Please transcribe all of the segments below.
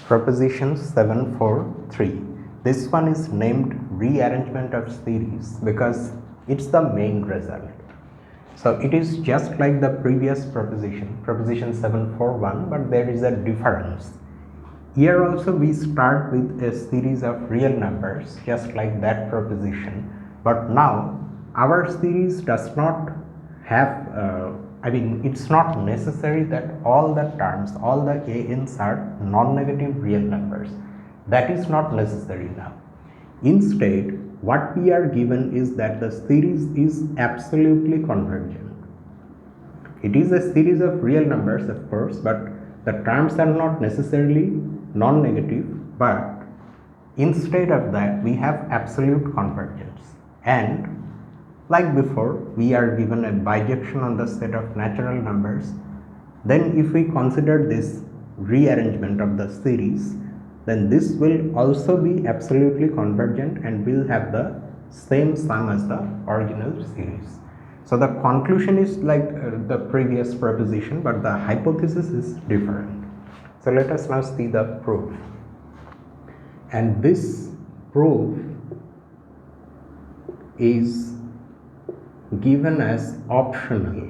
Proposition 743. This one is named rearrangement of series because it's the main result. So it is just like the previous proposition, proposition 741, but there is a difference. Here also we start with a series of real numbers just like that proposition, but now our series does not have it's not necessary that all the terms, all the an's are non-negative real numbers. That is not necessary now. Instead, what we are given is that the series is absolutely convergent. It is a series of real numbers, of course, but the terms are not necessarily non-negative, but instead of that we have absolute convergence. And like before, we are given a bijection on the set of natural numbers. Then if we consider this rearrangement of the series, then this will also be absolutely convergent and will have the same sum as the original series. So the conclusion is like the previous proposition, but the hypothesis is different. So let us now see the proof. And this proof is given as optional.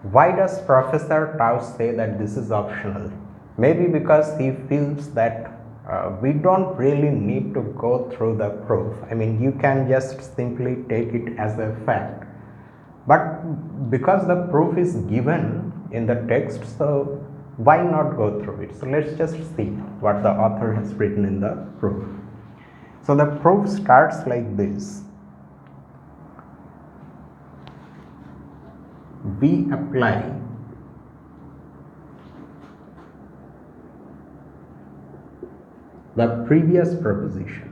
Why does Professor Tau say that this is optional? Maybe because he feels that we don't really need to go through the proof. I mean, you can just simply take it as a fact. But because the proof is given in the text, so why not go through it? So let's just see what the author has written in the proof. So the proof starts like this. We apply the previous proposition.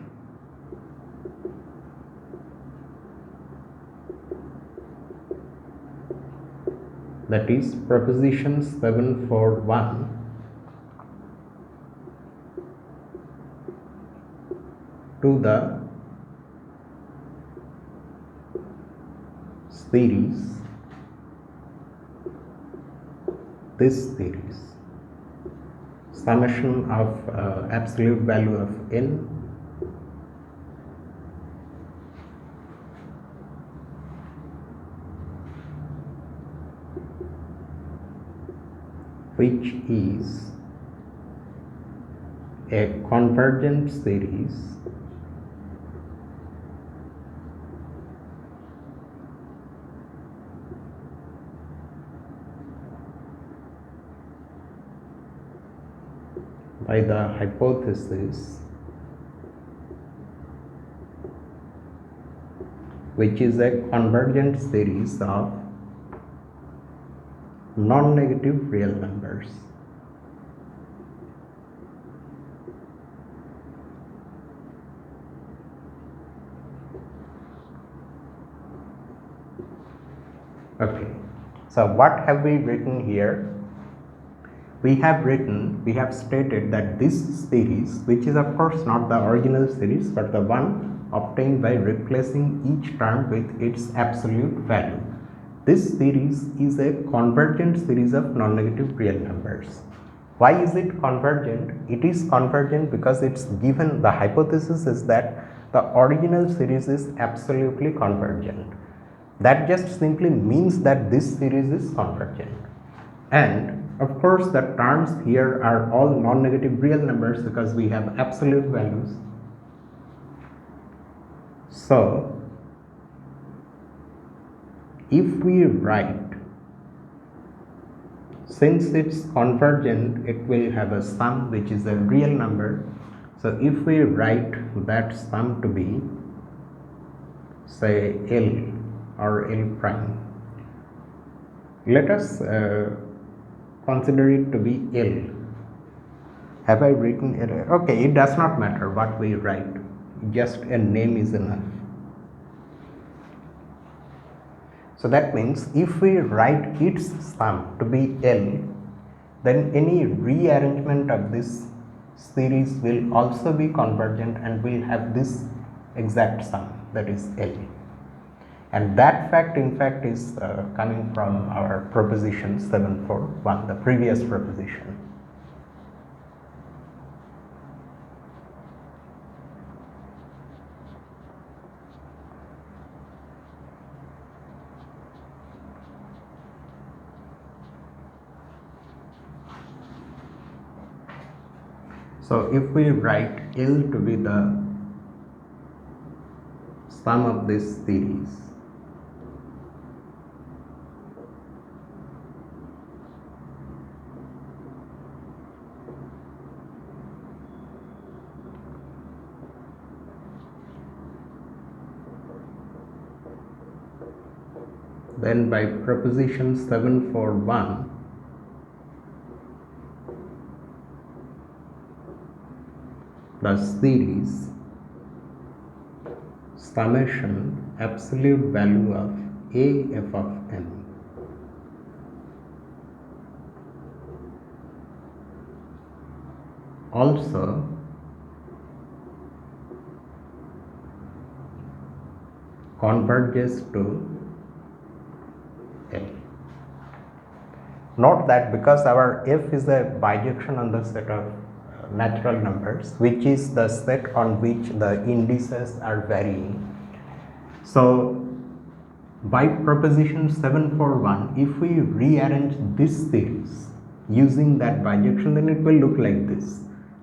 That is proposition 741 to the series, this series, summation of absolute value of n which is a convergent series by the hypothesis which is a convergent series of non-negative real numbers. Okay, so what have we written here? We have stated that this series, which is of course not the original series but the one obtained by replacing each term with its absolute value, this series is a convergent series of non-negative real numbers. Why is it convergent? It is convergent because it's given, the hypothesis is that the original series is absolutely convergent. That just simply means that this series is convergent. And of course the terms here are all non-negative real numbers because we have absolute values. So if we write, since it's convergent, it will have a sum which is a real number. So if we write that sum to be, say, L or L prime, let us consider it to be L. Have I written L? Okay, it does not matter what we write, just a name is enough. So that means if we write its sum to be L, then any rearrangement of this series will also be convergent and will have this exact sum, that is L. And that fact in fact is coming from our proposition 741, the previous proposition. So if we write L to be the sum of this series, then by proposition 741, the series summation absolute value of a f of n also converges to L. Note that because our f is a bijection on the set of natural numbers, which is the set on which the indices are varying. So by proposition 741, if we rearrange this series using that bijection, then it will look like this.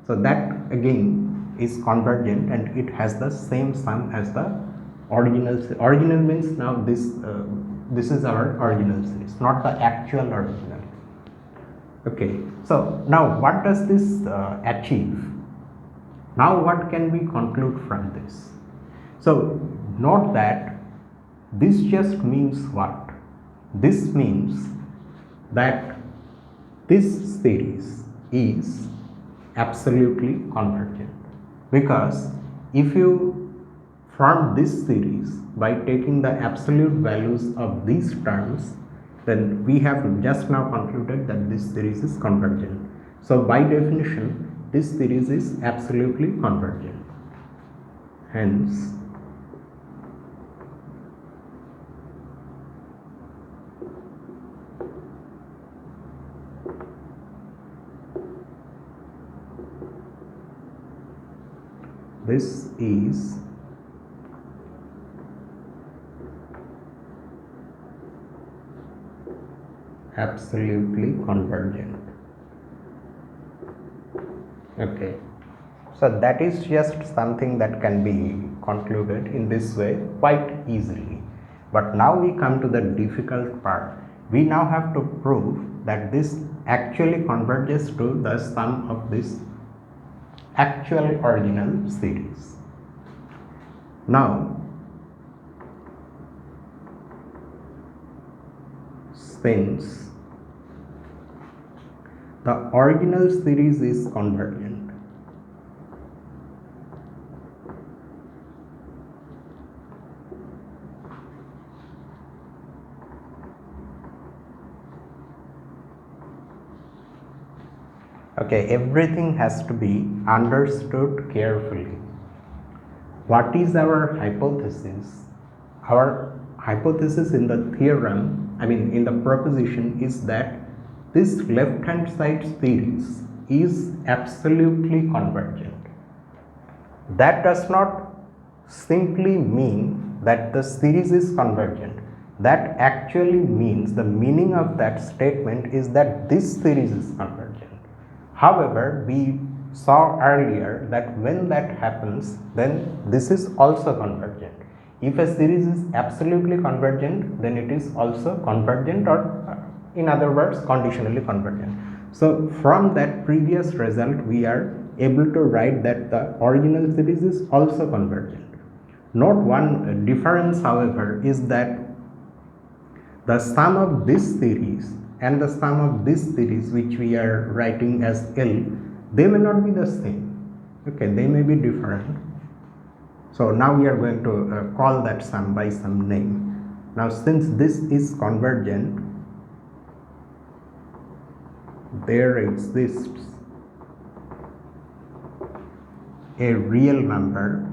So that again is convergent and it has the same sum as the original. Original means now this is our original series, not the actual original. Okay, so now what does this achieve? Now what can we conclude from this? So note that this just means what? This means that this series is absolutely convergent, because if you form this series by taking the absolute values of these terms, then we have just now concluded that this series is convergent. So by definition, this series is absolutely convergent. Hence, this is absolutely convergent. Okay, so that is just something that can be concluded in this way quite easily. But now we come to the difficult part. We now have to prove that this actually converges to the sum of this actual original series. Now, since the original series is convergent, okay, everything has to be understood carefully. What is our hypothesis? Our hypothesis in the theorem, in the proposition, is that this left hand side series is absolutely convergent. That does not simply mean that the series is convergent. That actually means, the meaning of that statement is that this series is convergent. However, we saw earlier that when that happens, then this is also convergent. If a series is absolutely convergent, then it is also convergent, or in other words, conditionally convergent. So from that previous result, we are able to write that the original series is also convergent. Note one difference, however, is that the sum of this series and the sum of this series, which we are writing as L, they may not be the same. Okay, they may be different. So now we are going to call that sum by some name. Now since this is convergent, there exists a real number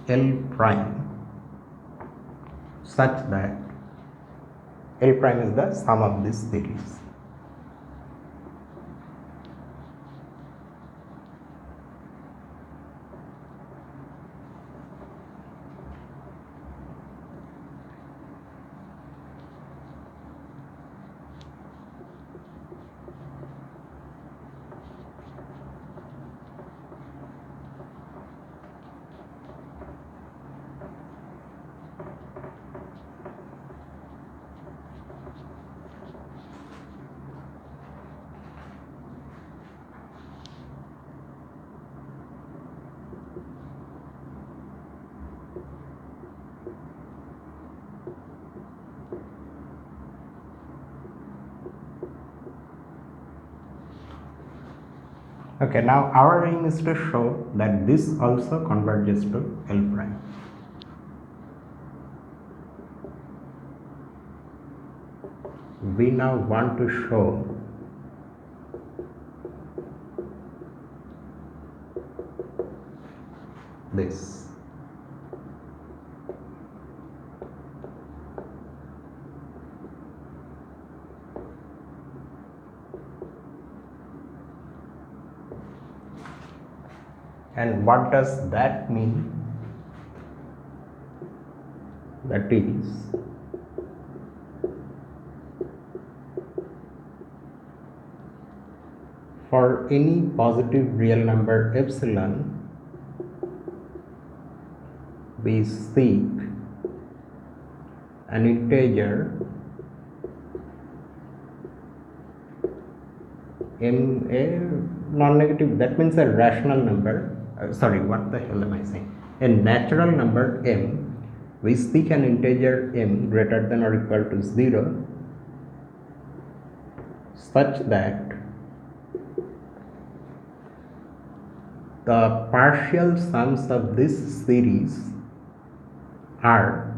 L prime such that L prime is the sum of this series. Okay, now our aim is to show that this also converges to L prime. We now want to show this. And what does that mean? That is, for any positive real number epsilon, we seek an integer m, a non-negative, that means a rational number. Sorry, what the hell am I saying? A natural number m, we seek an integer m greater than or equal to 0 such that the partial sums of this series are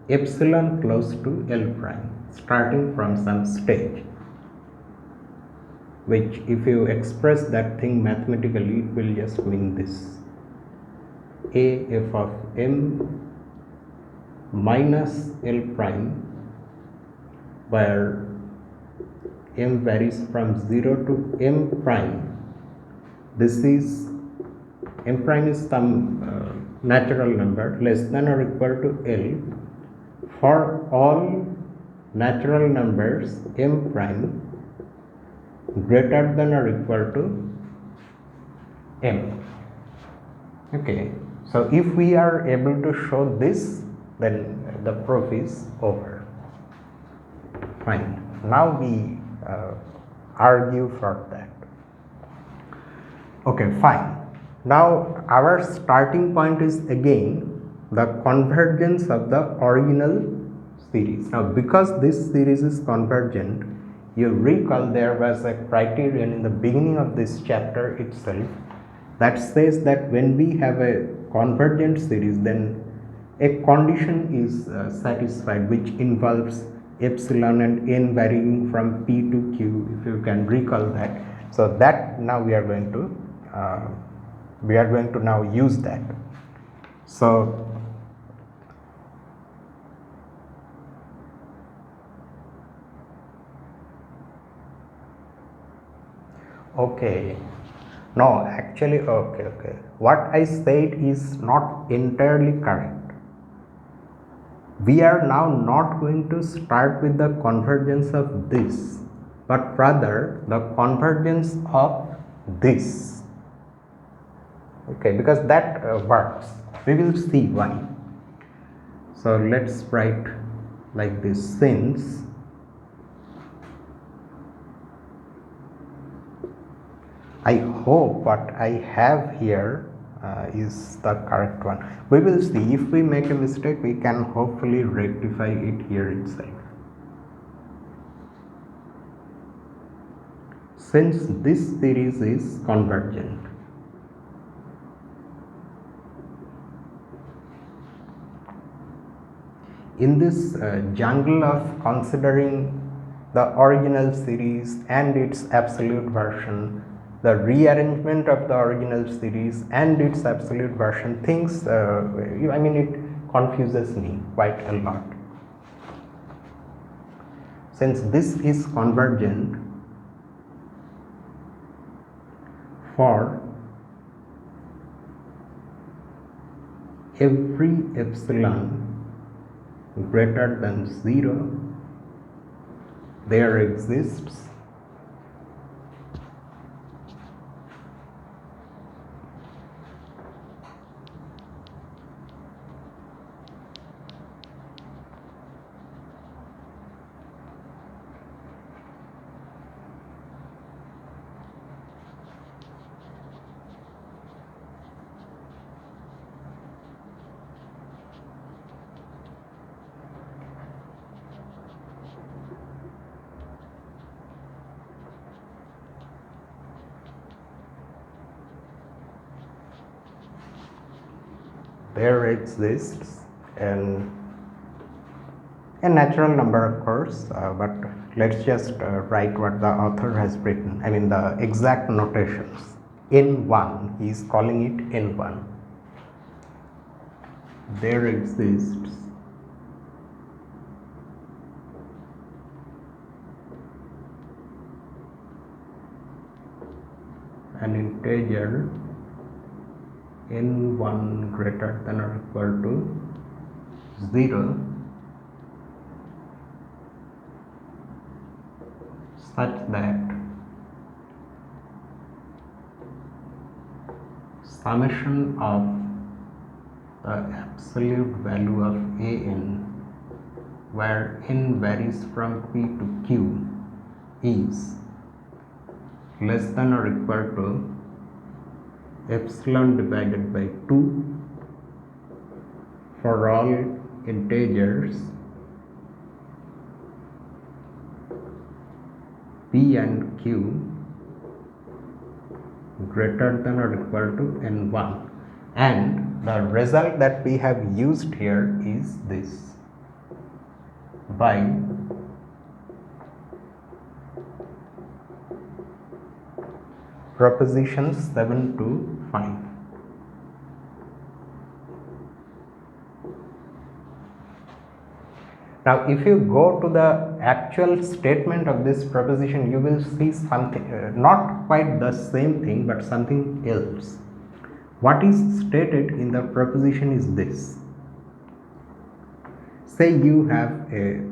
epsilon close to L prime, starting from some stage, which if you express that thing mathematically, it will just mean this: a f of m minus L prime, where m varies from 0 to m prime. This is m prime is some natural number less than or equal to L for all natural numbers m prime greater than or equal to m. Okay, so if we are able to show this, then the proof is over. Fine. Now we argue for that. Okay, fine. Now our starting point is again the convergence of the original series. Now because this series is convergent, you recall there was a criterion in the beginning of this chapter itself that says that when we have a convergent series, then a condition is satisfied which involves epsilon and n varying from p to q, if you can recall that. So that now we are going to now use that. So okay, no, actually, okay, what I said is not entirely correct. We are now not going to start with the convergence of this, but rather the convergence of this. Okay, because that works. We will see why. So let's write like this: since I hope what I have here is the correct one. We will see. If we make a mistake, we can hopefully rectify it here itself. Since this series is convergent, in this jungle of considering the original series and its absolute version, the rearrangement of the original series and its absolute version, things, I mean, it confuses me quite a lot. Since this is convergent for every epsilon greater than 0, there exists a natural number, of course, but let's just write what the author has written, I mean the exact notations. N1, he is calling it N1. There exists an integer n1 greater than or equal to 0 such that summation of the absolute value of an, where n varies from p to q, is less than or equal to epsilon divided by 2 for all integers p and q greater than or equal to n1, and the result that we have used here is this: by propositions 7 to 5. Now, if you go to the actual statement of this proposition, you will see something, not quite the same thing, but something else. What is stated in the proposition is this: say you have a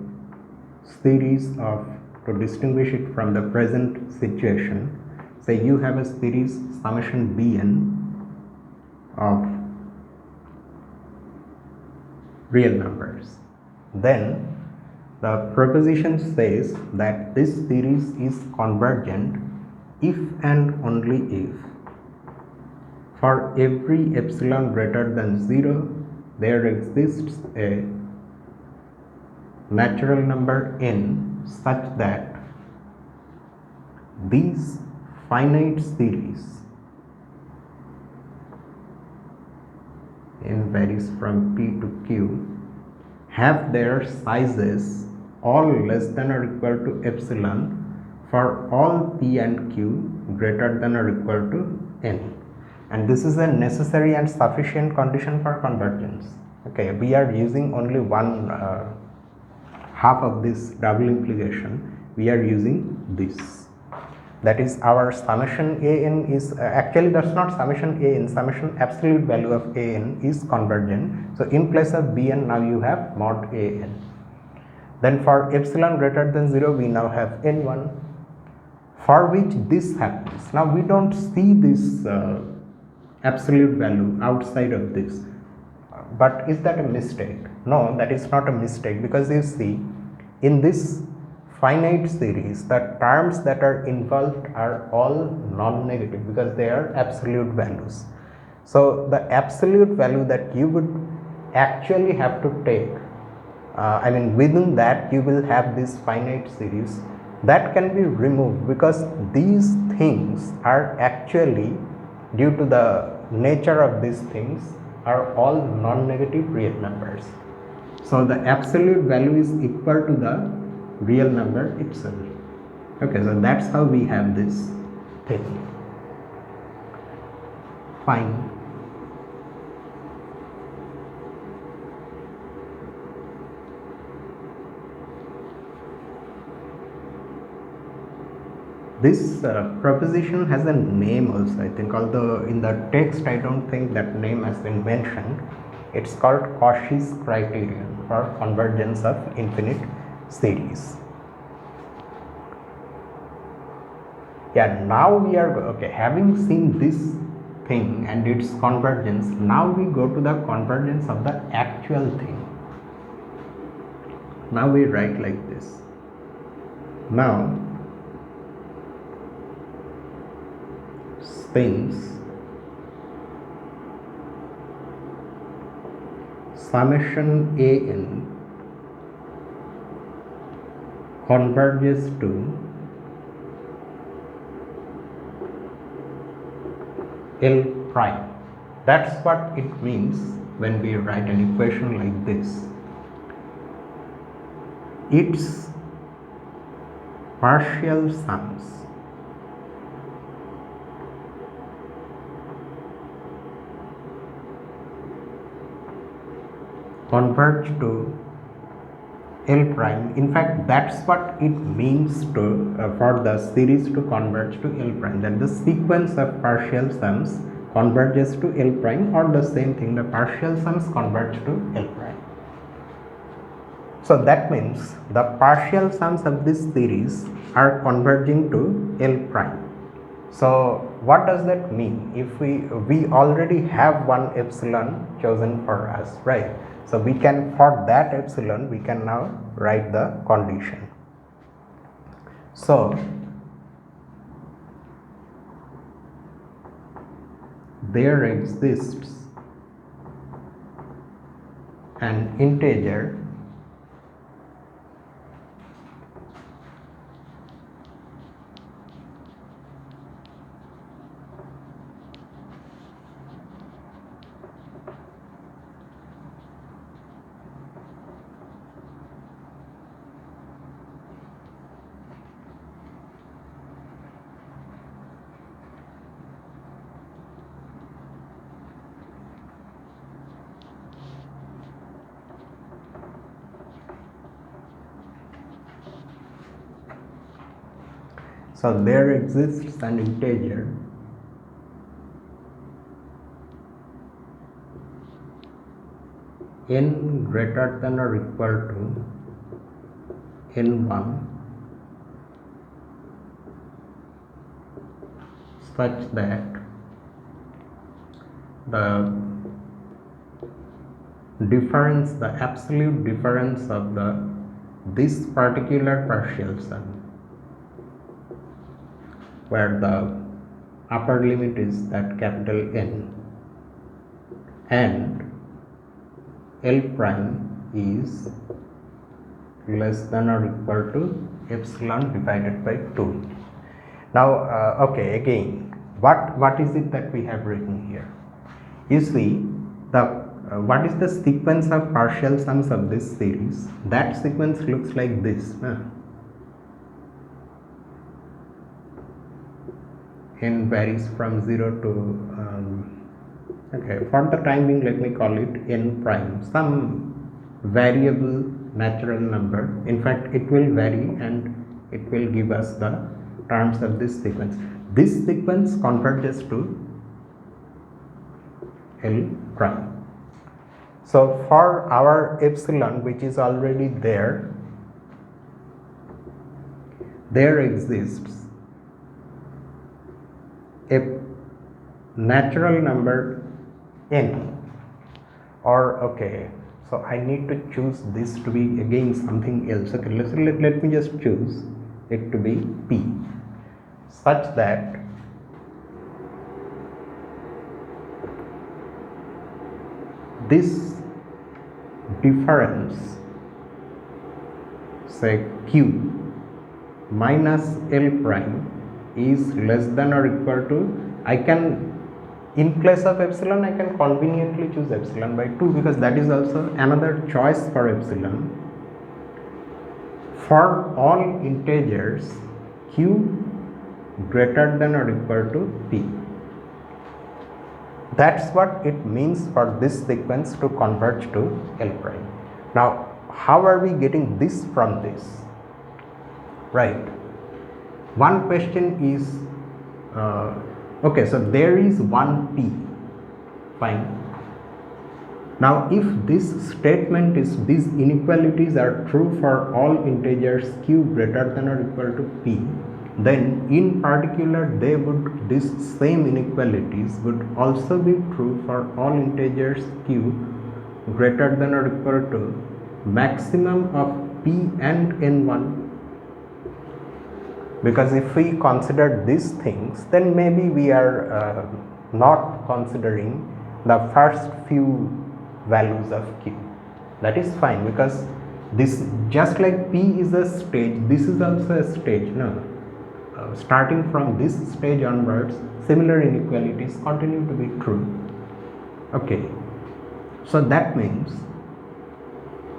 series of, to distinguish it from the present situation, say you have a series summation Bn of real numbers. Then the proposition says that this series is convergent if and only if for every epsilon greater than 0 there exists a natural number n such that these finite series n varies from p to q have their sizes all less than or equal to epsilon for all p and q greater than or equal to n, and this is a necessary and sufficient condition for convergence. Okay, we are using only one half of this double implication. We are using this, that is our summation an is actually that's not summation an, summation absolute value of an is convergent. So in place of bn now you have mod an. Then for epsilon greater than 0 we now have n1 for which this happens. Now we don't see this absolute value outside of this, but is that a mistake? No, that is not a mistake, because you see in this finite series the terms that are involved are all non-negative because they are absolute values. So the absolute value that you would actually have to take, I mean within that you will have this finite series, that can be removed because these things are actually, due to the nature of these things, are all non-negative real numbers. So the absolute value is equal to the real number itself. Okay, so that's how we have this thing. Fine. This proposition has a name also, I think, although in the text I don't think that name has been mentioned. It's called Cauchy's criterion for convergence of infinite series. Yeah, now we are okay. Having seen this thing and its convergence, now we go to the convergence of the actual thing. Now we write like this. Now, since summation an converges to L prime. That's what it means when we write an equation like this. Its partial sums converge to L prime. In fact, that's what it means to for the series to converge to L prime, that the sequence of partial sums converges to L prime, or the same thing, the partial sums converge to L prime. So that means the partial sums of this series are converging to L prime. So what does that mean? If we already have one epsilon chosen for us, right? So we can, for that epsilon, we can now write the condition. So there exists an integer So there exists an integer n greater than or equal to n1 such that the difference, the absolute difference of this particular partial sum, where the upper limit is that capital N and L prime is less than or equal to epsilon divided by 2. Now okay, again, what is it that we have written here? You see, the what is the sequence of partial sums of this series? That sequence looks like this. N varies from 0 to okay, for the time being, let me call it n prime, some variable natural number. In fact, it will vary and it will give us the terms of this sequence. This sequence converges to L prime. So for our epsilon, which is already there exists a natural number n, or okay, so I need to choose this to be again something else. Okay, let me just choose it to be p, such that this difference, say q minus L prime, is less than or equal to, I can, in place of epsilon, I can conveniently choose epsilon by 2, because that is also another choice for epsilon. For all integers q greater than or equal to p. That's what it means for this sequence to converge to L prime. Now, how are we getting this from this? Right. One question is, okay, so there is one P, fine. Now, if this statement is these inequalities are true for all integers q greater than or equal to P, then in particular these same inequalities would also be true for all integers q greater than or equal to maximum of P and n1. Because if we consider these things, then maybe we are not considering the first few values of q. That is fine, because this, just like P is a stage, this is also a stage. No, starting from this stage onwards, similar inequalities continue to be true. Okay, so that means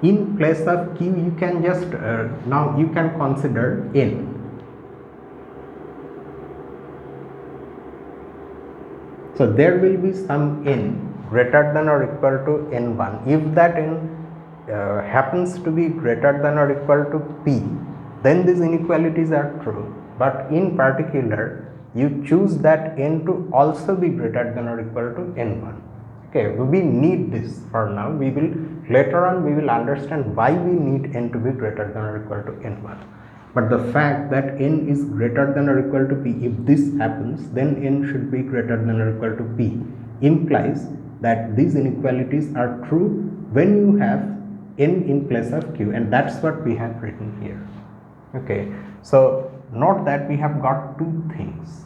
in place of q you can just now you can consider n. So there will be some n greater than or equal to n1. If that n happens to be greater than or equal to P, then these inequalities are true. But in particular, you choose that n to also be greater than or equal to n1. Okay, we need this for now. We will later on we will understand why we need n to be greater than or equal to n1. But the fact that n is greater than or equal to P, if this happens, then n should be greater than or equal to P, implies that these inequalities are true when you have n in place of q, and that's what we have written here. Okay, so note that we have got two things.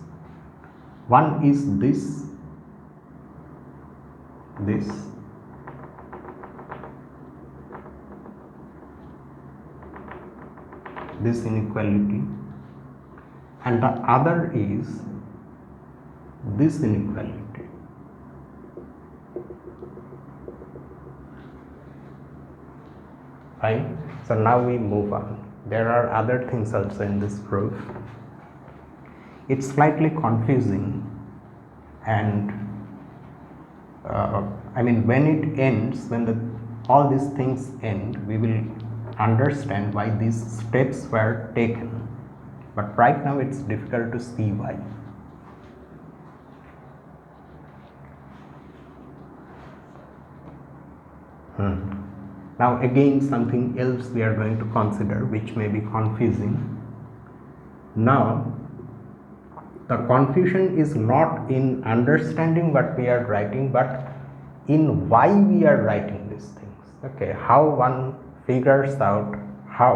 One is this inequality, and the other is this inequality. Fine. So now we move on. There are other things also in this proof. It's slightly confusing, and I mean, when it ends, when all these things end, we will understand why these steps were taken. But right now it's difficult to see why. Now again, something else we are going to consider which may be confusing. Now the confusion is not in understanding what we are writing, but in why we are writing these things. Okay, how one figures out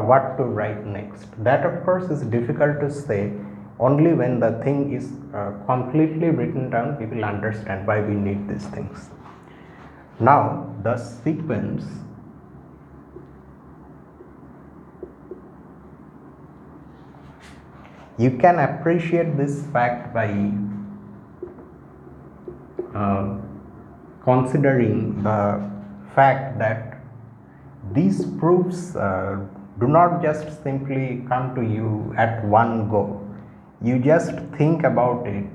what to write next. That of course is difficult to say. Only when the thing is completely written down, we will understand why we need these things. Now the sequence you can appreciate this fact by considering the fact that these proofs do not just simply come to you at one go. You just think about it,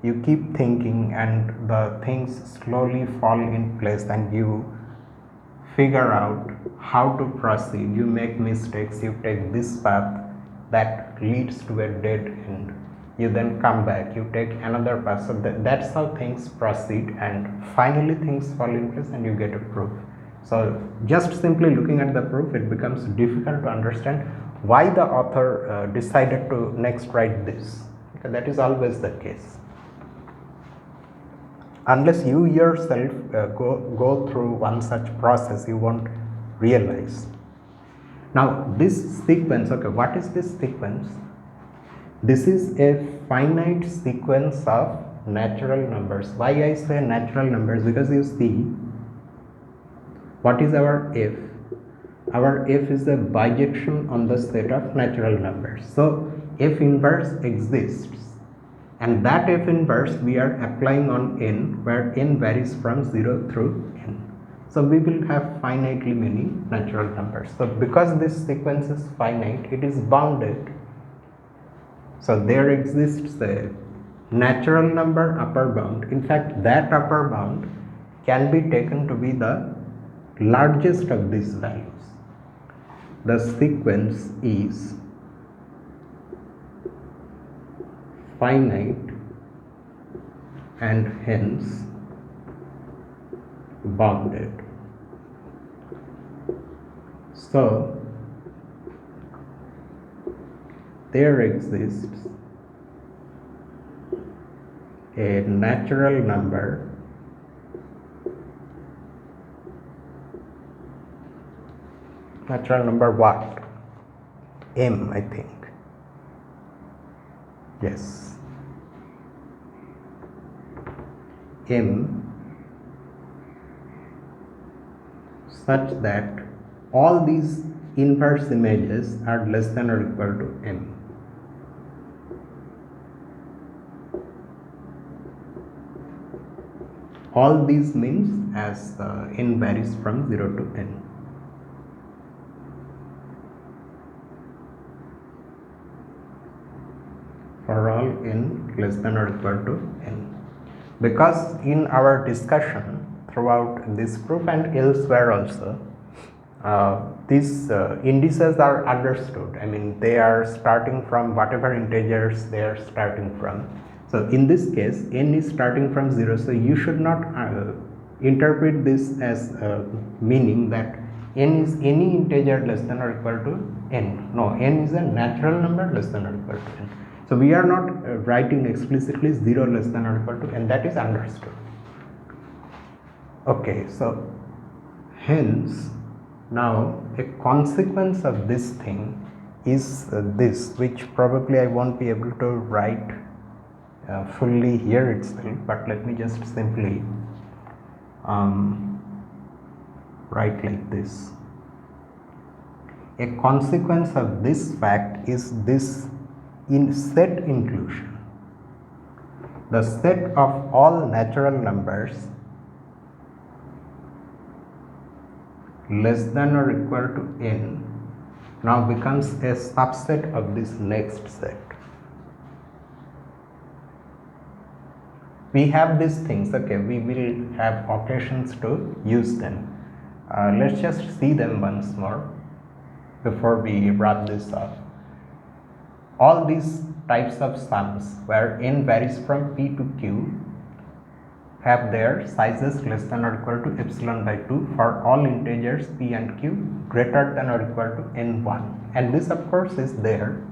you keep thinking, and the things slowly fall in place, and you figure out how to proceed. You make mistakes, you take this path that leads to a dead end, you then come back, you take another path. So that's how things proceed, and finally things fall in place and you get a proof. So just simply looking at the proof, it becomes difficult to understand why the author decided to next write this. Okay, that is always the case. Unless you yourself go through one such process, you won't realize. Now this sequence, okay, what is this sequence? This is a finite sequence of natural numbers. Why I say natural numbers? Because you see, what is our f? Our f is a bijection on the set of natural numbers. So f inverse exists, and that f inverse we are applying on n, where n varies from 0 through n. So we will have finitely many natural numbers. So because this sequence is finite, it is bounded. So there exists a natural number upper bound. In fact, that upper bound can be taken to be the largest of these values. The sequence is finite and hence bounded. So there exists a natural number what? M, I think. Yes. M such that all these inverse images are less than or equal to M. All these means as n varies from 0 to n. For all n less than or equal to n. Because in our discussion throughout this proof and elsewhere also, these indices are understood. I mean, they are starting from whatever integers they are starting from. So in this case, n is starting from 0, so you should not interpret this as meaning that n is any integer less than or equal to n. No, n is a natural number less than or equal to n. So we are not writing explicitly 0 less than or equal to n, that is understood. Okay, so hence now a consequence of this thing is this, which probably I won't be able to write fully here itself, but let me just simply write like this. A consequence of this fact is this in set inclusion. The set of all natural numbers less than or equal to n now becomes a subset of this next set. We have these things, okay, we will have occasions to use them. Let's just see them once more before we wrap this up. All these types of sums where n varies from p to q have their sizes less than or equal to epsilon by 2 for all integers p and q greater than or equal to n1, and this of course is there.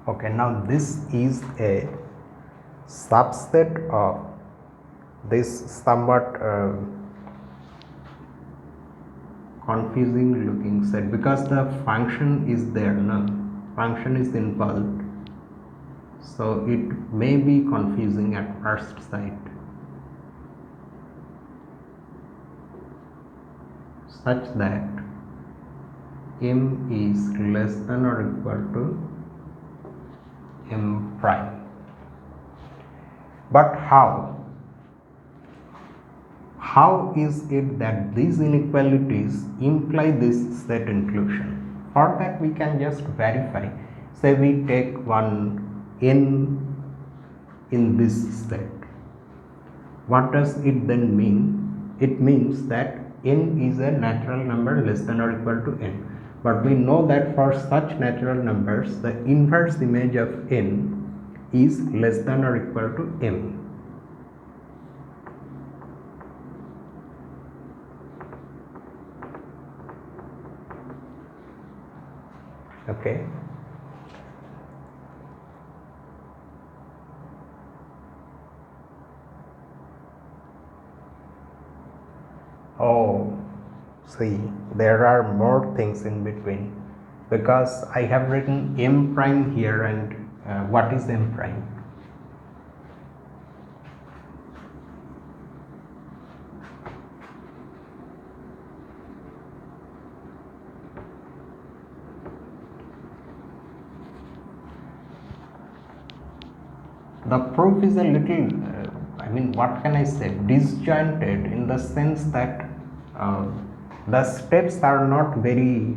Okay, now this is a subset of this somewhat confusing looking set, because the function is there, no, function is involved, so it may be confusing at first sight, such that m is less than or equal to m prime. But how is it that these inequalities imply this set inclusion? For that we can just verify. Say we take one n in this set. What does it then mean? It means that n is a natural number less than or equal to n. But we know that for such natural numbers, the inverse image of n is less than or equal to m. Okay. Oh, See, there are more things in between, because I have written m prime here, and what is m prime? The proof is a little, what can I say, disjointed, in the sense that the steps are not very,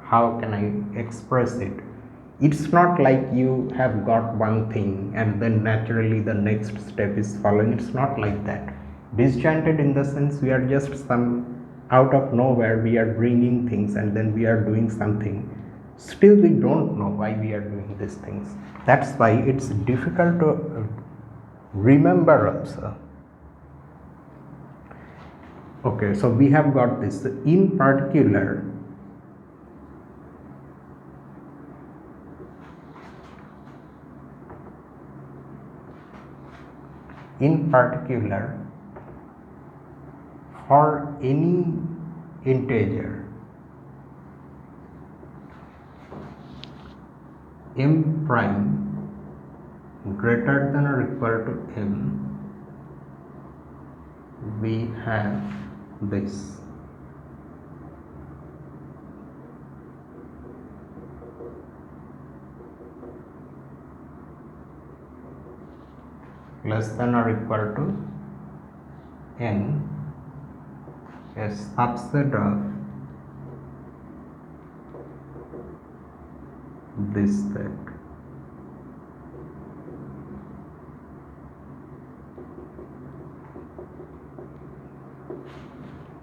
how can I express it? It's not like you have got one thing and then naturally the next step is following. It's not like that. Disjointed in the sense we are just out of nowhere we are bringing things and then we are doing something. Still we don't know why we are doing these things. That's why it's difficult to remember also. Okay, so we have got this. In particular, for any integer m prime greater than or equal to m, we have this. Less than or equal to n, a subset of this set.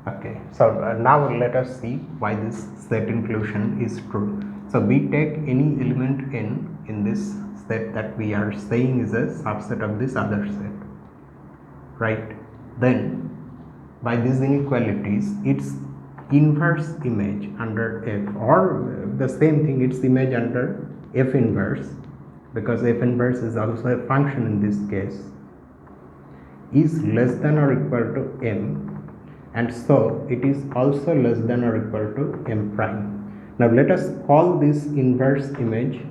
Okay, so now let us see why this set inclusion is true. So we take any element n in this set that we are saying is a subset of this other set, right? Then by these inequalities, its inverse image under f, or the same thing, its image under f inverse, because f inverse is also a function in this case, is less than or equal to m, and so it is also less than or equal to m prime. Now let us call this inverse image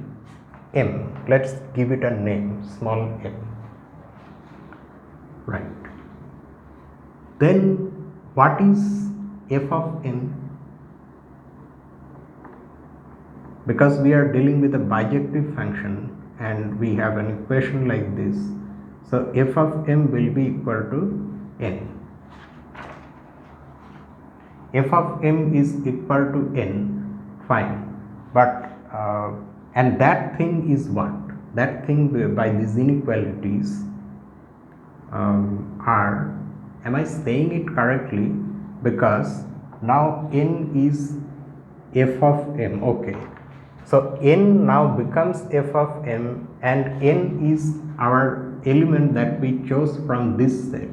m. Let's give it a name, small m, right? Then what is f of m? Because we are dealing with a bijective function and we have an equation like this, so f of m will be equal to n. F of m is equal to n, fine, but and that thing is what? That thing by these inequalities are, am I saying it correctly? Because now n is f of m, okay. So n now becomes f of m, and n is our element that we chose from this set.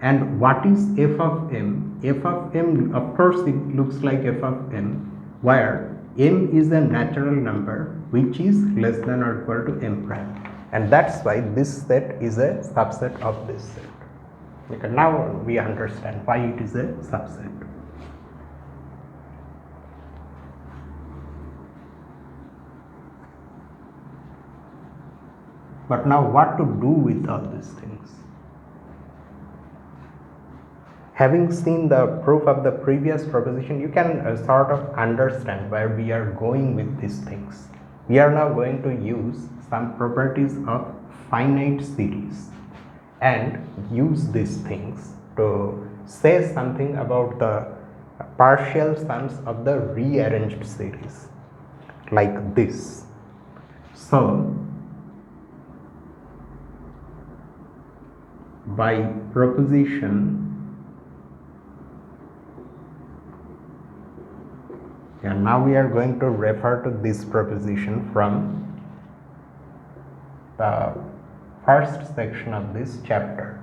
And what is f of m? F of m, of course it looks like f of m, where m is a natural number which is less than or equal to m prime, and that's why this set is a subset of this set. Okay, now we understand why it is a subset. But now what to do with all these things? Having seen the proof of the previous proposition, you can sort of understand where we are going with these things. We are now going to use some properties of finite series and use these things to say something about the partial sums of the rearranged series, like this. So by proposition, and now we are going to refer to this proposition from the first section of this chapter,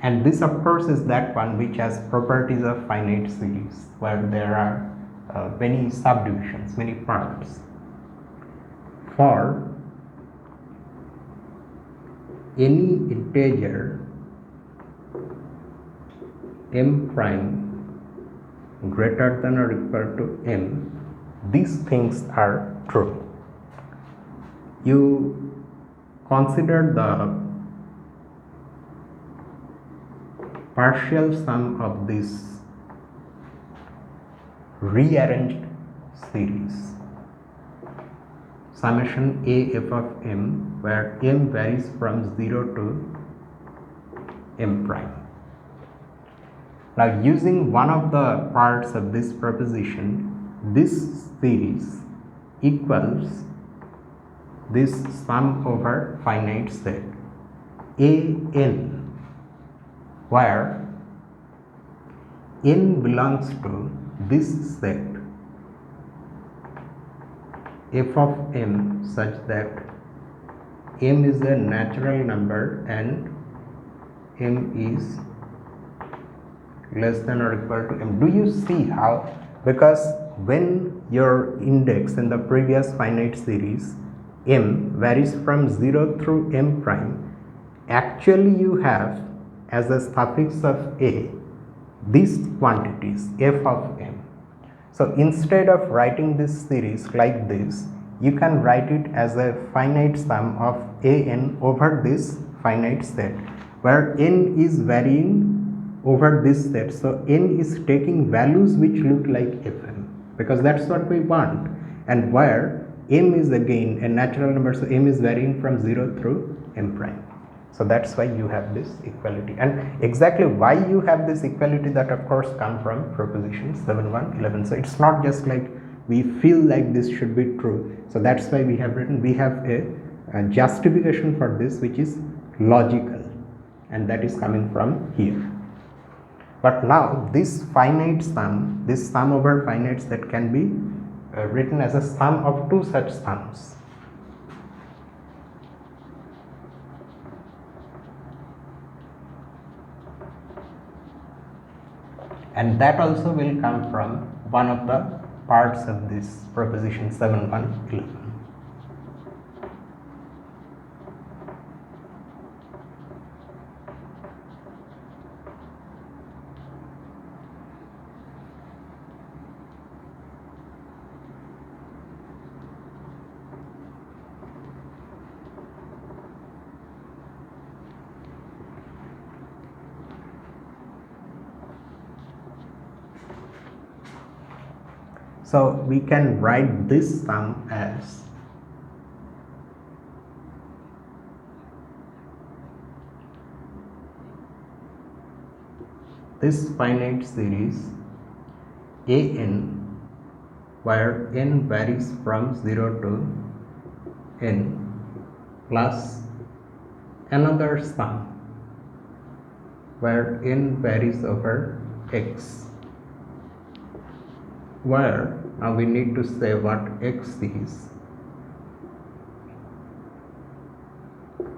and this of course is that one which has properties of finite series, where there are many subdivisions, many parts. For any integer m prime greater than or equal to m, these things are true. You consider the partial sum of this rearranged series summation a f of m, where m varies from 0 to m prime. Now, using one of the parts of this proposition, this series equals this sum over finite set a n, where n belongs to this set f of m such that m is a natural number and m is less than or equal to m. Do you see how? Because when your index in the previous finite series m varies from 0 through m prime, actually you have as a suffix of a these quantities f of m. So instead of writing this series like this, you can write it as a finite sum of a n over this finite set, where n is varying over this set. So n is taking values which look like fm, because that's what we want, and where m is again a natural number, so m is varying from 0 through m prime. So that's why you have this equality, and exactly why you have this equality, that of course come from proposition 7, 1, 11. So it's not just like we feel like this should be true. So that's why we have written, we have a justification for this which is logical, and that is coming from here. But now this finite sum, this sum over finite set, can be written as a sum of two such sums. And that also will come from one of the parts of this proposition 7, 1, 11. So we can write this sum as this finite series a n, where n varies from 0 to n, plus another sum where n varies over x, where now we need to say what x is.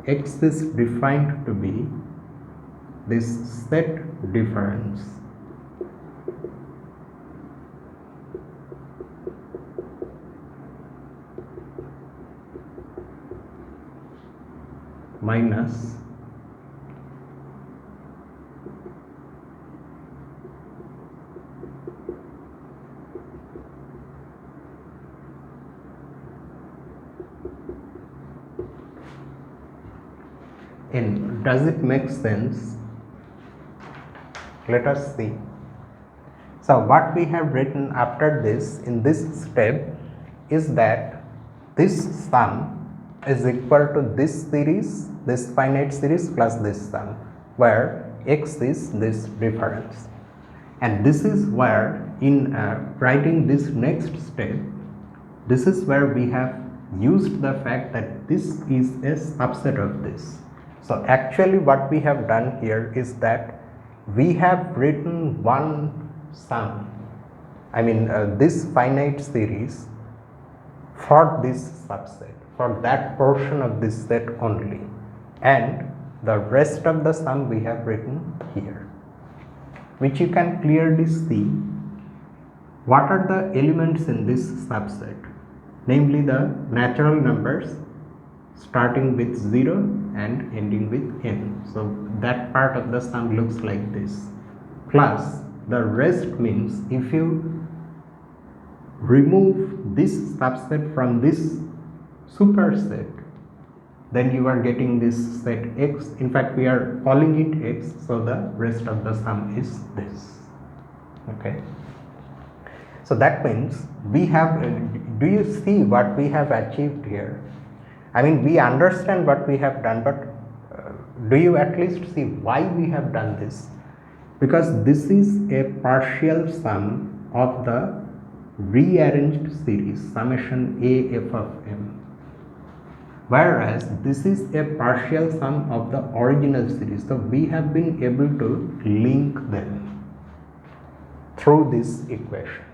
X is defined to be this set difference minus n. Does it make sense? Let us see. So what we have written after this in this step is that this sum is equal to this series, this finite series, plus this sum, where x is this difference. And this is where in writing this next step, this is where we have used the fact that this is a subset of this. So actually what we have done here is that we have written one sum, I mean this finite series, for this subset, for that portion of this set only, and the rest of the sum we have written here, which you can clearly see what are the elements in this subset, namely the natural numbers starting with 0 and ending with n. So that part of the sum looks like this. plus the rest means if you remove this subset from this superset, then you are getting this set X. In fact, we are calling it X, so the rest of the sum is this. Okay. So that means we have, do you see what we have achieved here? I mean, we understand what we have done, but do you at least see why we have done this? Because this is a partial sum of the rearranged series summation a f of m, whereas this is a partial sum of the original series. So we have been able to link them through this equation.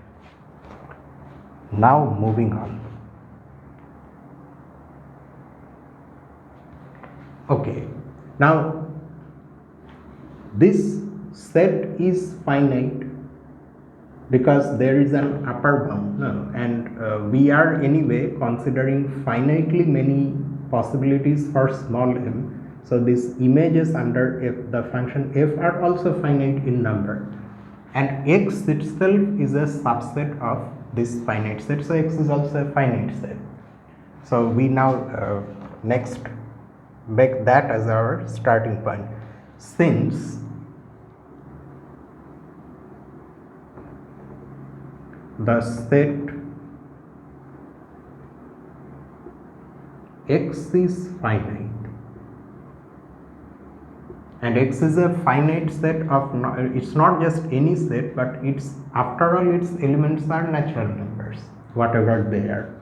Now moving on. Okay, now this set is finite because there is an upper bound, and we are anyway considering finitely many possibilities for small m. So these images under f, the function f, are also finite in number, and x itself is a subset of this finite set, so x is also a finite set. So we now next make that as our starting point. Since the set x is finite, and x is a finite set of, it's not just any set, but it's, after all, its elements are natural numbers, whatever they are.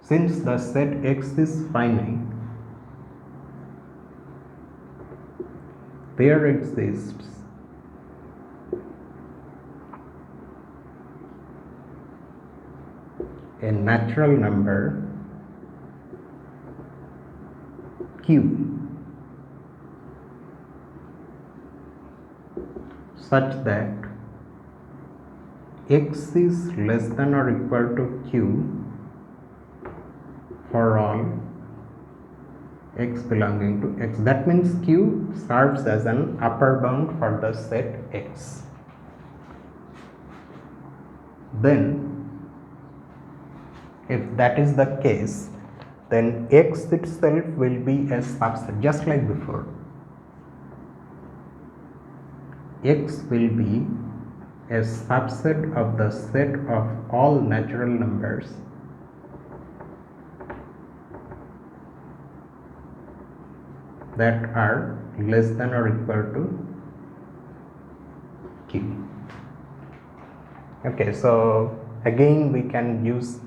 Since the set x is finite, there exists a natural number q such that x is less than or equal to q for all x belonging to x. That means q serves as an upper bound for the set x. Then if that is the case, then x itself will be a subset, just like before. X will be a subset of the set of all natural numbers that are less than or equal to q. Okay, so again we can use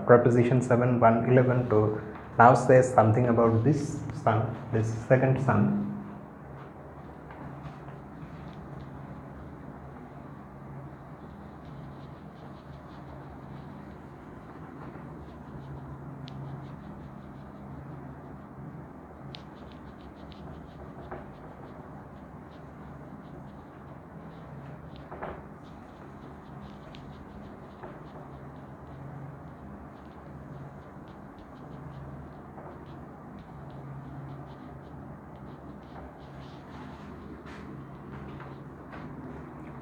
proposition 7.1.11 to now say something about this sum, this second sum.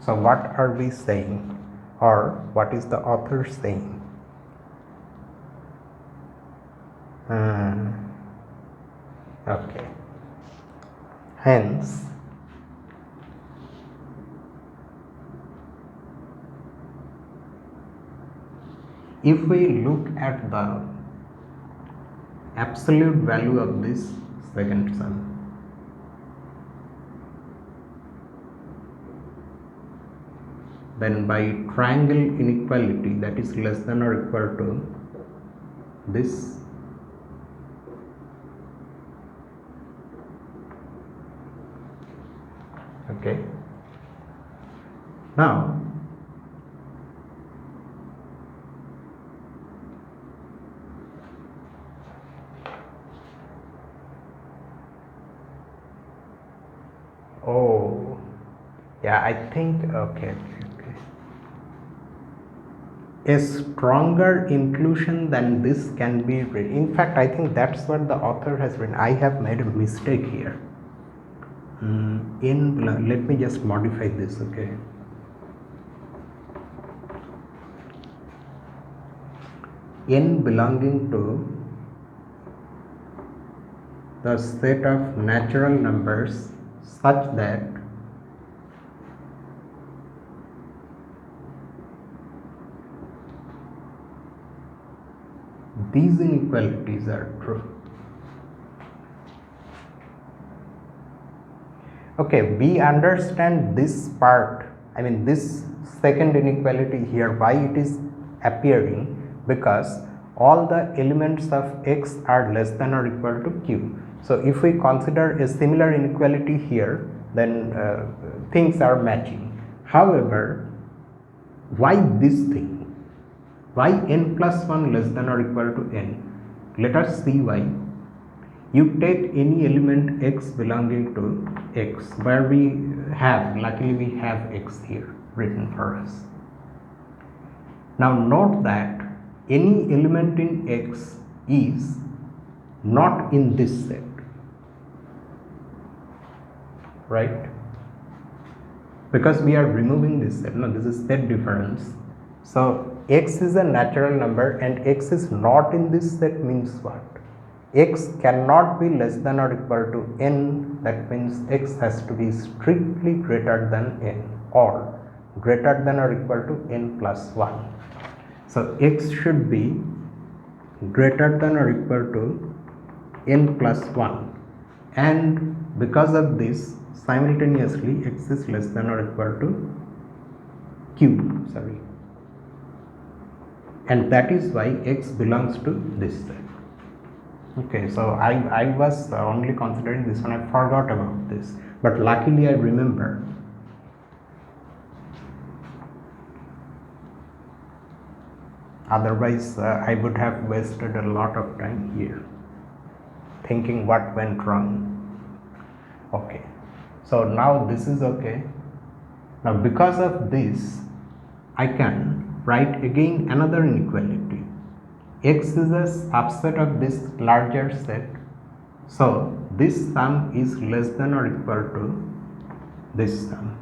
So what are we saying, or what is the author saying? Okay. Hence, if we look at the absolute value of this second sum, then by triangle inequality, that is less than or equal to this, okay. Now oh yeah, I think okay. A stronger inclusion than this can be written. In fact, I think that's what the author has written. I have made a mistake here. let me just modify this, okay. N belonging to the set of natural numbers such that these inequalities are true. Okay, we understand this part, I mean this second inequality here, why it is appearing, because all the elements of x are less than or equal to q. So if we consider a similar inequality here, then things are matching. However, why this thing? Why n plus 1 less than or equal to n? Let us see why. You take any element x belonging to x, where we have, luckily we have x here written for us. Now note that any element in x is not in this set, right? Because we are removing this set. No, this is set difference. So x is a natural number and x is not in this set means what? X cannot be less than or equal to n, that means x has to be strictly greater than n or greater than or equal to n plus 1. So x should be greater than or equal to n plus 1, and because of this simultaneously x is less than or equal to q, sorry, and that is why x belongs to this set. Okay, so I was only considering this one, I forgot about this, but luckily I remember. Otherwise I would have wasted a lot of time here thinking what went wrong. Okay, so now this is okay. Now because of this I can write again another inequality. X is a subset of this larger set, so this sum is less than or equal to this sum.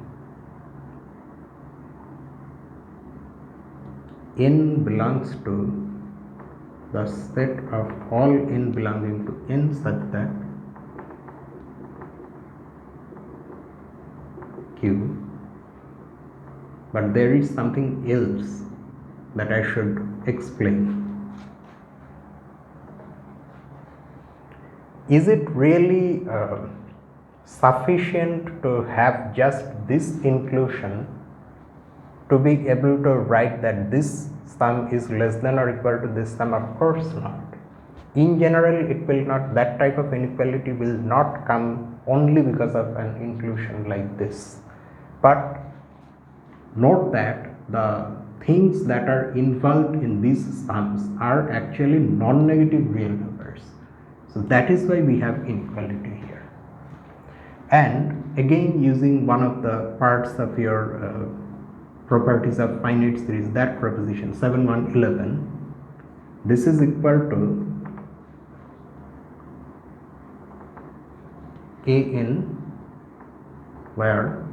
N belongs to the set of all n belonging to n such that q, but there is something else that I should explain. Is it really sufficient to have just this inclusion to be able to write that this sum is less than or equal to this sum? Of course not. In general, it will not, that type of inequality will not come only because of an inclusion like this. But note that the things that are involved in these sums are actually non-negative real numbers. So that is why we have inequality here. And again, using one of the parts of your properties of finite series, that proposition 7, 1, 11, this is equal to an, where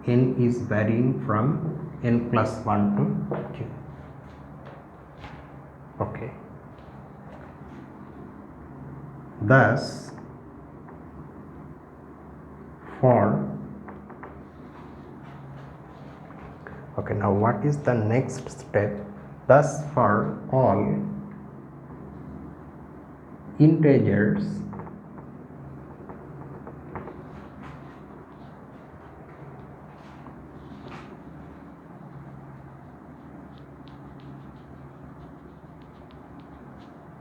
n is varying from n plus 1 to q. Okay. Thus, for, okay, now what is the next step? Thus, for all integers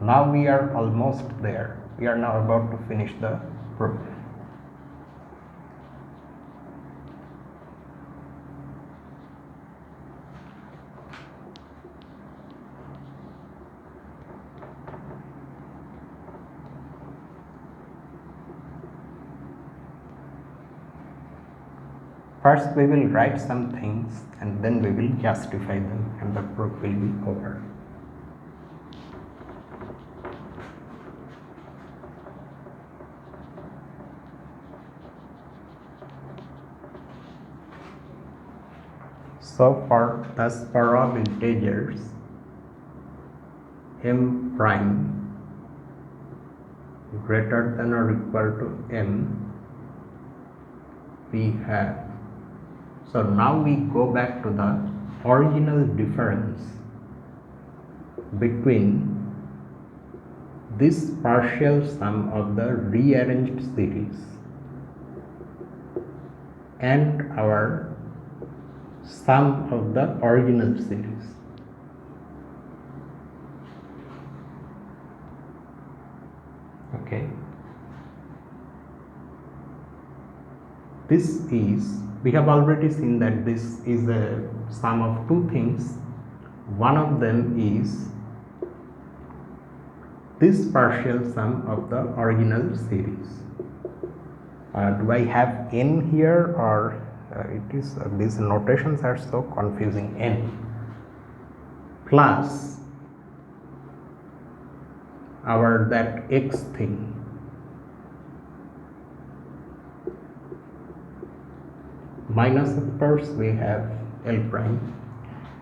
now we are almost there. We are now about to finish the program. First we will write some things and then we will justify them and the proof will be over. So for all integers m prime greater than or equal to m, we have, so now we go back to the original difference between this partial sum of the rearranged series and our sum of the original series. Okay, this is, we have already seen that this is a sum of two things. One of them is this partial sum of the original series. Do I have n here, or it is these notations are so confusing, n plus our that x thing minus, of course, we have L prime.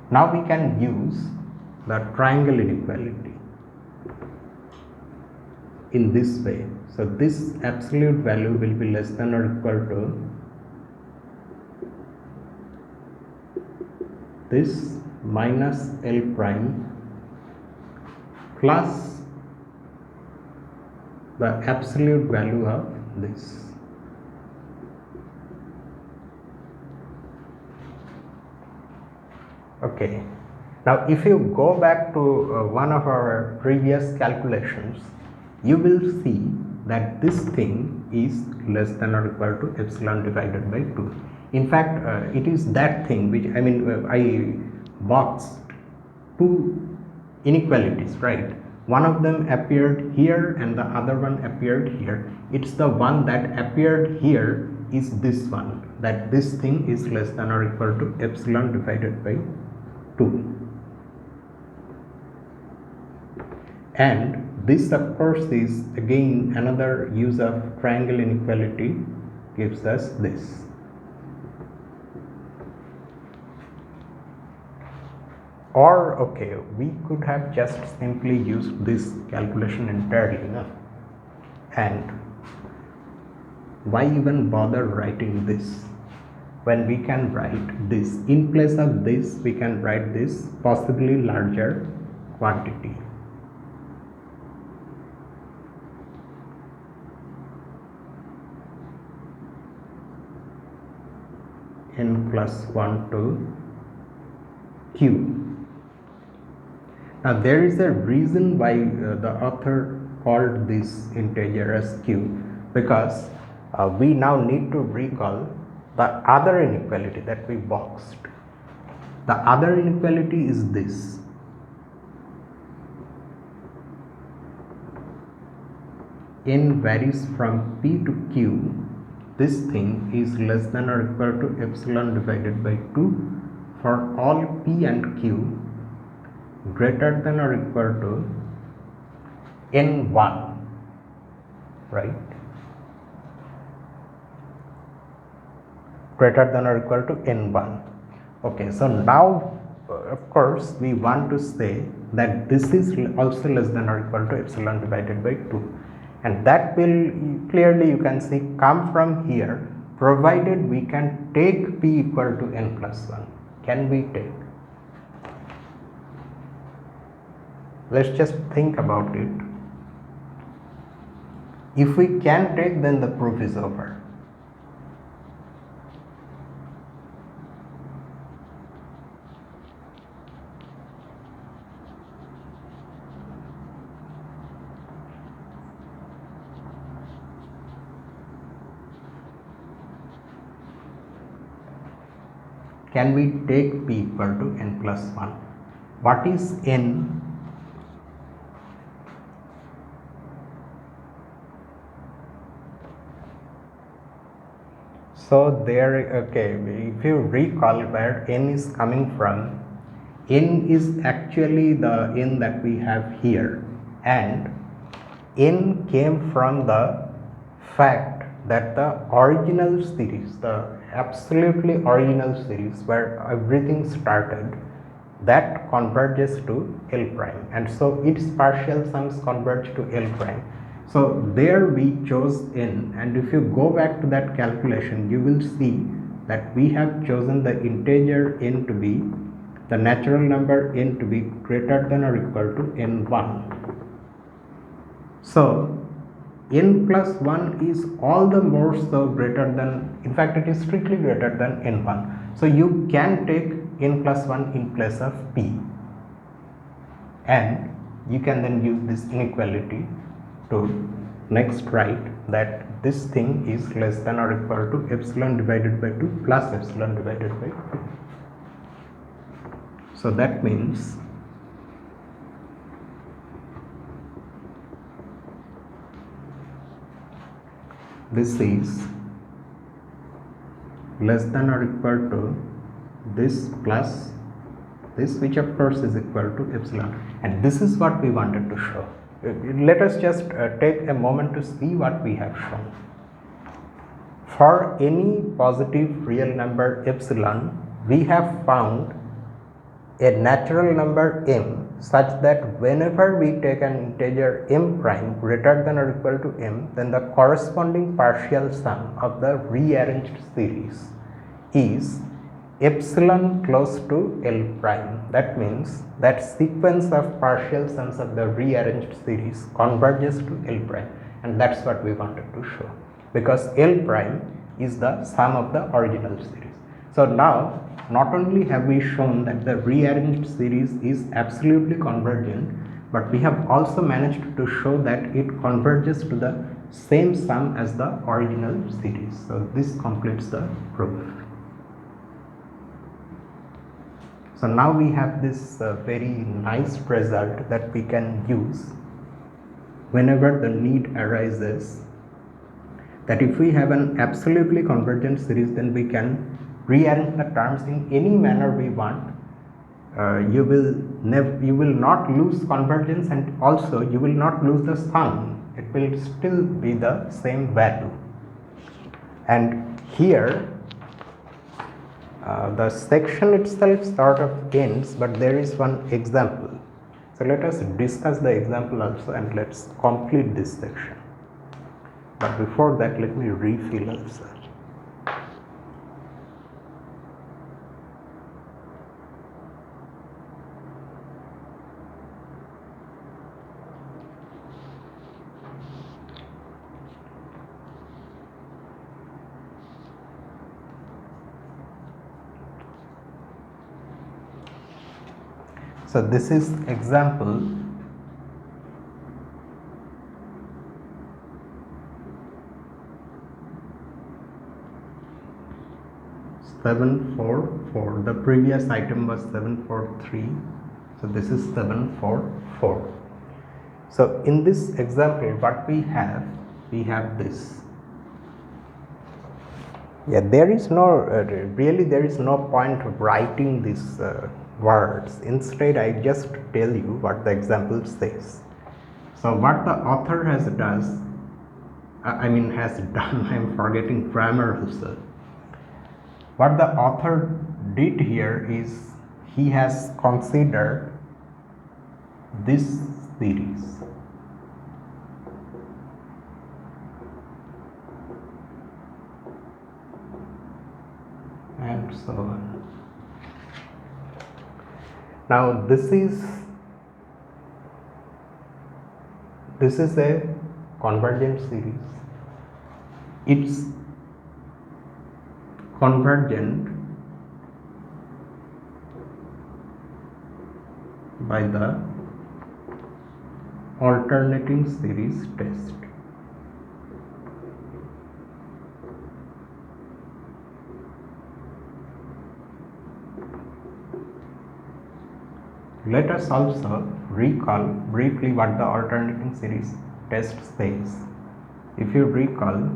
Now we can use the triangle inequality in this way. So this absolute value will be less than or equal to this minus L prime plus the absolute value of this. Okay, now if you go back to one of our previous calculations, you will see that this thing is less than or equal to epsilon divided by 2. In fact, it is that thing which, I boxed two inequalities, right? One of them appeared here and the other one appeared here. It's the one that appeared here is this one, that this thing is less than or equal to epsilon divided by 2. And this, of course, is again another use of triangle inequality, gives us this. Or, okay, we could have just simply used this calculation entirely, no? And why even bother writing this when we can write this? In place of this, we can write this possibly larger quantity. N plus 1 to q. Now there is a reason why the author called this integer as q, because we now need to recall the other inequality that we boxed. The other inequality is this. N varies from p to q. This thing is less than or equal to epsilon divided by 2 for all p and q greater than or equal to n1, right? Greater than or equal to n1. Okay, so now of course we want to say that this is also less than or equal to epsilon divided by 2, and that will clearly, you can see, come from here, provided we can take p equal to n plus 1. Can we take? Let's just think about it. If we can take, then the proof is over. Can we take p equal to n plus 1? What is n? So there, okay, if you recall where n is coming from, n is actually the n that we have here, and n came from the fact that the original series, the absolutely original series where everything started, that converges to L prime, and so its partial sums converge to L prime. So there we chose n, and if you go back to that calculation, you will see that we have chosen the integer n to be, the natural number n to be greater than or equal to n1. So n plus 1 is all the more so greater than, in fact it is strictly greater than n1. So you can take n plus 1 in place of p, and you can then use this inequality to next write that this thing is less than or equal to epsilon divided by 2 plus epsilon divided by 2. So that means this is less than or equal to this plus this, which of course is equal to epsilon, and this is what we wanted to show. Let us just take a moment to see what we have shown. For any positive real number epsilon, we have found a natural number m such that whenever we take an integer m prime greater than or equal to m, then the corresponding partial sum of the rearranged series is epsilon close to L prime. That means that sequence of partial sums of the rearranged series converges to L prime, and that's what we wanted to show, because L prime is the sum of the original series. So now not only have we shown that the rearranged series is absolutely convergent, but we have also managed to show that it converges to the same sum as the original series. So this completes the proof. So now we have this very nice result that we can use whenever the need arises, that if we have an absolutely convergent series, then we can rearrange the terms in any manner we want. You will not lose convergence, and also you will not lose the sum. It will still be the same value. And here the section itself sort of ends, but there is one example. So let us discuss the example also, and let's complete this section. But before that, let me refill also. So this is example 744. The previous item was 743. So this is 744. So in this example, what we have this. Yeah, there is no really there is no point of writing these words. Instead, I just tell you what the example says. So what the author has done, I'm forgetting grammar also. What the author did here is he has considered this series. And so on. Now this is a convergent series. It's convergent by the alternating series test. Let us also recall briefly what the alternating series test says. If you recall,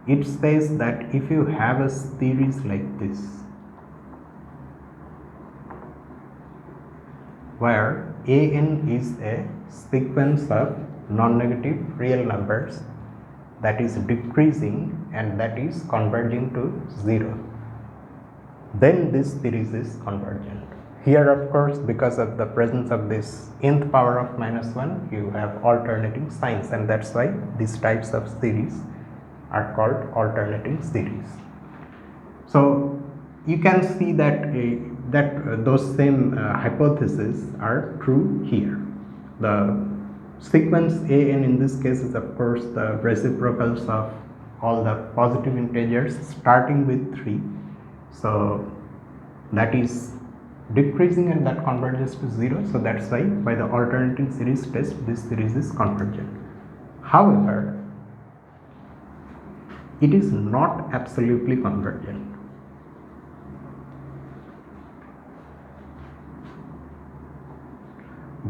it says that if you have a series like this, where an is a sequence of non-negative real numbers, that is decreasing and that is converging to 0, then this series is convergent. Here of course, because of the presence of this nth power of -1, you have alternating signs, and that's why these types of series are called alternating series. So you can see that those same hypotheses are true here. The sequence an in this case is of course the reciprocals of all the positive integers starting with 3. So that is decreasing and that converges to 0. So that's why by the alternating series test this series is convergent. However, it is not absolutely convergent.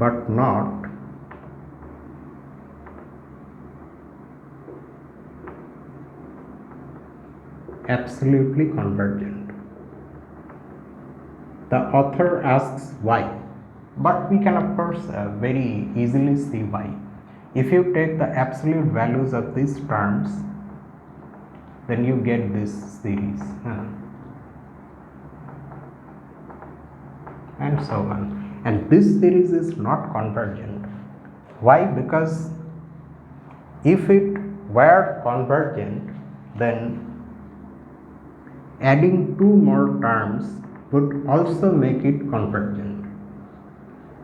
But not absolutely convergent. The author asks why, but we can of course very easily see why. If you take the absolute values of these terms, then you get this series and so on. And this series is not convergent. Why? Because if it were convergent, then adding 2 more terms would also make it convergent.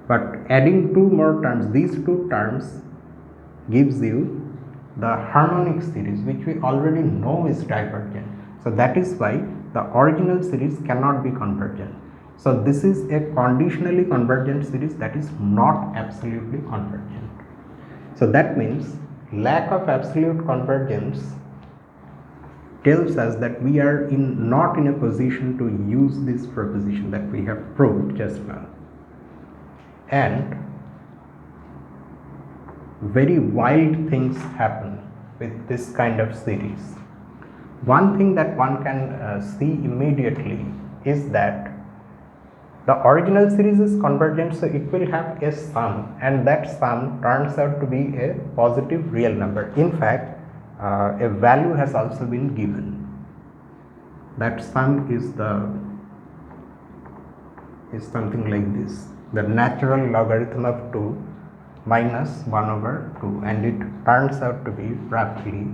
But adding 2 more terms, these 2 terms gives you the harmonic series, which we already know is divergent. So that is why the original series cannot be convergent. So this is a conditionally convergent series, that is not absolutely convergent. So that means lack of absolute convergence tells us that we are not in a position to use this proposition that we have proved just now. And very wild things happen with this kind of series. One thing that one can see immediately is that the original series is convergent, so it will have a sum, and that sum turns out to be a positive real number. In fact, a value has also been given. That sum is something like this: the natural logarithm of 2 minus 1 over 2, and it turns out to be roughly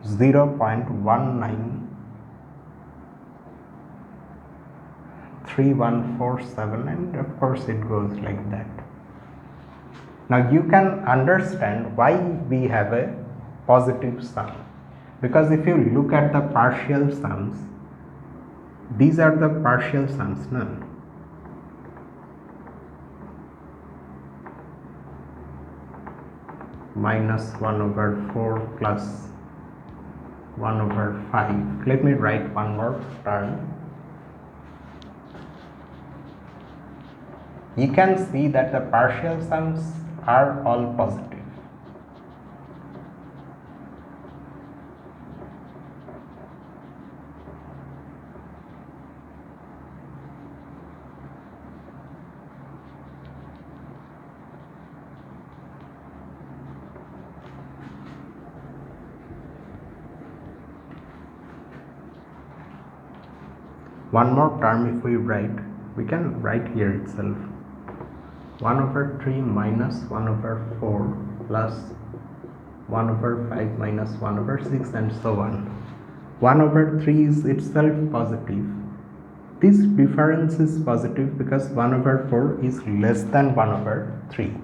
0.193147, and of course it goes like that. Now you can understand why we have a positive sum, because if you look at the partial sums, these are the partial sums now. Minus 1 over 4 plus 1 over 5. Let me write one more term. You can see that the partial sums are all positive. One more term if we write, we can write here itself. 1 over 3 minus 1 over 4 plus 1 over 5 minus 1 over 6, and so on. 1 over 3 is itself positive. This difference is positive because 1 over 4 is less than 1 over 3.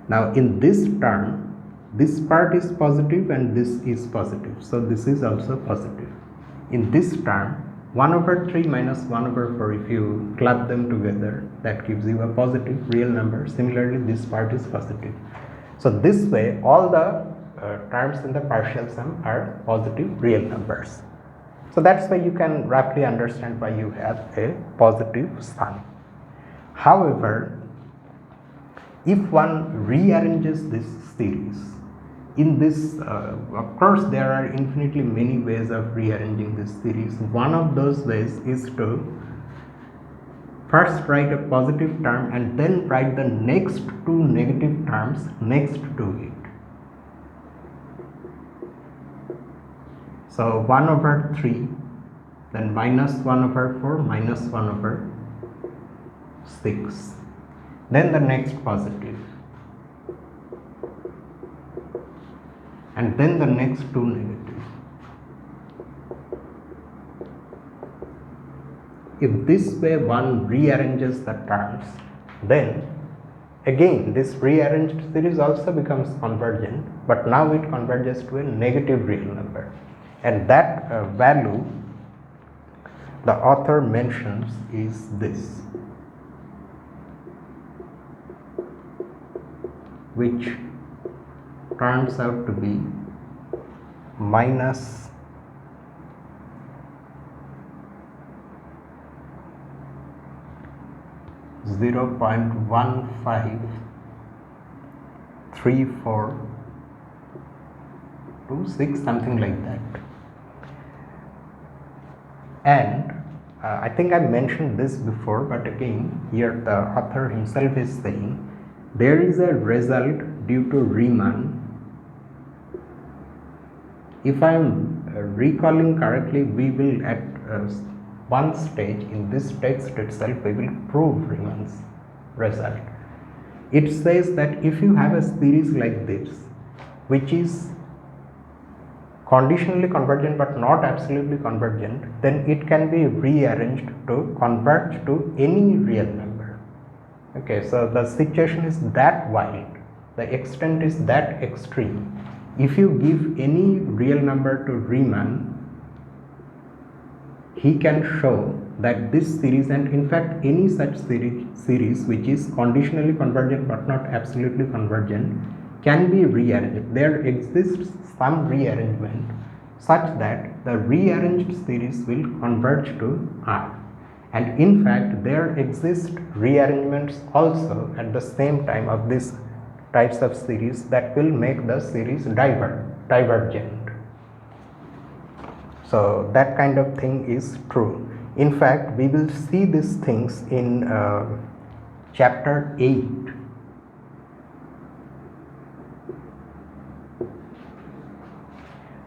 Now in this term, this part is positive and this is positive, so this is also positive. In this term, 1 over 3 minus 1 over 4, if you club them together, that gives you a positive real number. Similarly, this part is positive. So this way, all the terms in the partial sum are positive real numbers. So that's why you can roughly understand why you have a positive sum. However, if one rearranges this series, in this, of course, there are infinitely many ways of rearranging this series. One of those ways is to first write a positive term and then write the next 2 negative terms next to it. So 1 over 3, then minus 1 over 4, minus 1 over 6, then the next positive, and then the next two negative. If this way one rearranges the terms, then again this rearranged series also becomes convergent, but now it converges to a negative real number, and that value the author mentions is this, which turns out to be minus 0.153426, something like that. And I think I mentioned this before, but again here the author himself is saying there is a result due to Riemann. If I am recalling correctly, we will at one stage in this text itself we will prove Riemann's result. It says that if you have a series like this, which is conditionally convergent but not absolutely convergent, then it can be rearranged to converge to any real number. Okay, so the situation is that wild, the extent is that extreme. If you give any real number to Riemann, he can show that this series, and in fact any such series which is conditionally convergent but not absolutely convergent, can be rearranged. There exists some rearrangement such that the rearranged series will converge to R, and in fact there exist rearrangements also at the same time of these types of series that will make the series divergent. So that kind of thing is true. In fact, we will see these things in chapter 8.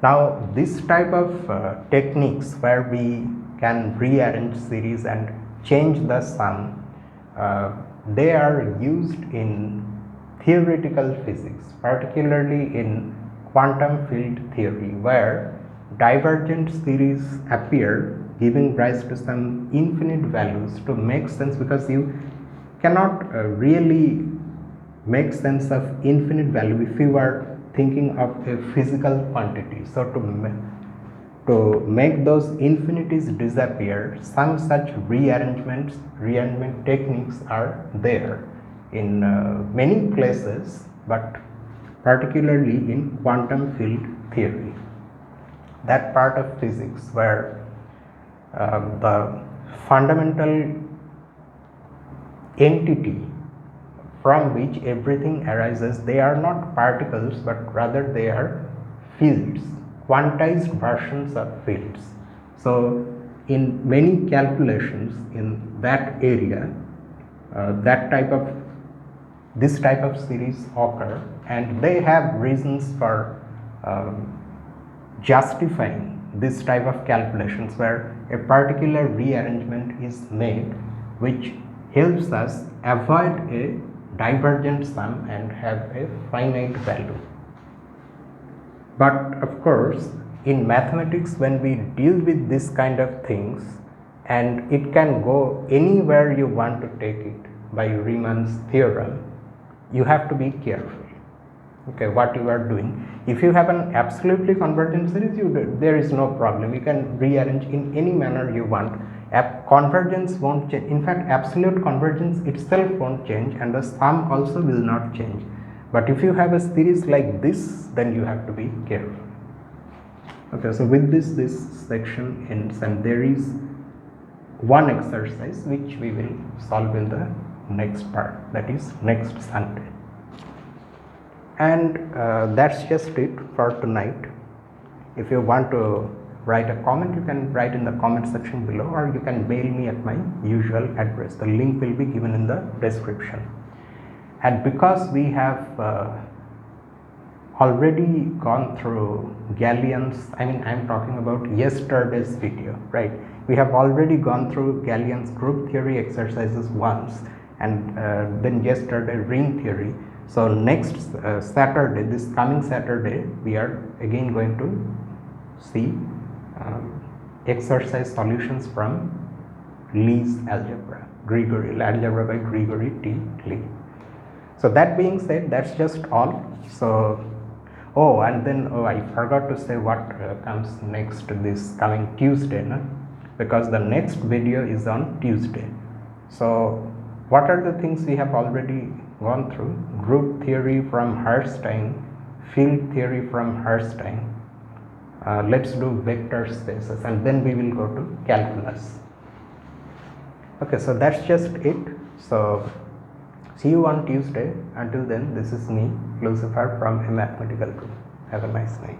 Now this type of techniques where we can rearrange series and change the sum, they are used in theoretical physics, particularly in quantum field theory, where divergent series appear giving rise to some infinite values to make sense, because you cannot really make sense of infinite value if you are thinking of a physical quantity. So to make those infinities disappear, some such rearrangement techniques are there in many places, but particularly in quantum field theory, that part of physics where the fundamental entity from which everything arises, they are not particles but rather they are fields, quantized versions of fields. So in many calculations in that area, this type of series occur, and they have reasons for justifying this type of calculations where a particular rearrangement is made which helps us avoid a divergent sum and have a finite value. But of course, in mathematics, when we deal with this kind of things, and it can go anywhere you want to take it by Riemann's theorem, you have to be careful. Okay, what you are doing. If you have an absolutely convergent series, there is no problem. You can rearrange in any manner you want. Convergence won't change. In fact, absolute convergence itself won't change, and the sum also will not change. But if you have a series like this, then you have to be careful. Okay, so with this section ends, and there is one exercise which we will solve in the next part, that is next Sunday. And that's just it for tonight. If you want to write a comment, you can write in the comment section below, or you can mail me at my usual address. The link will be given in the description. And because we have already gone through Galilean's, I mean, I'm talking about yesterday's video, right? We have already gone through Galilean's group theory exercises once, and then yesterday ring theory. So next Saturday, this coming Saturday, we are again going to see exercise solutions from Lee's algebra, algebra by Gregory T. Lee. So that being said, that's just all. So, oh, and then I forgot to say what comes next this coming Tuesday, no? Because the next video is on Tuesday. So what are the things we have already gone through? Group theory from Herstein, field theory from Herstein. Let's do vector spaces, and then we will go to calculus. Okay, so that's just it. So see you on Tuesday. Until then, this is me, Lucifer from A Mathematical Group. Have a nice night.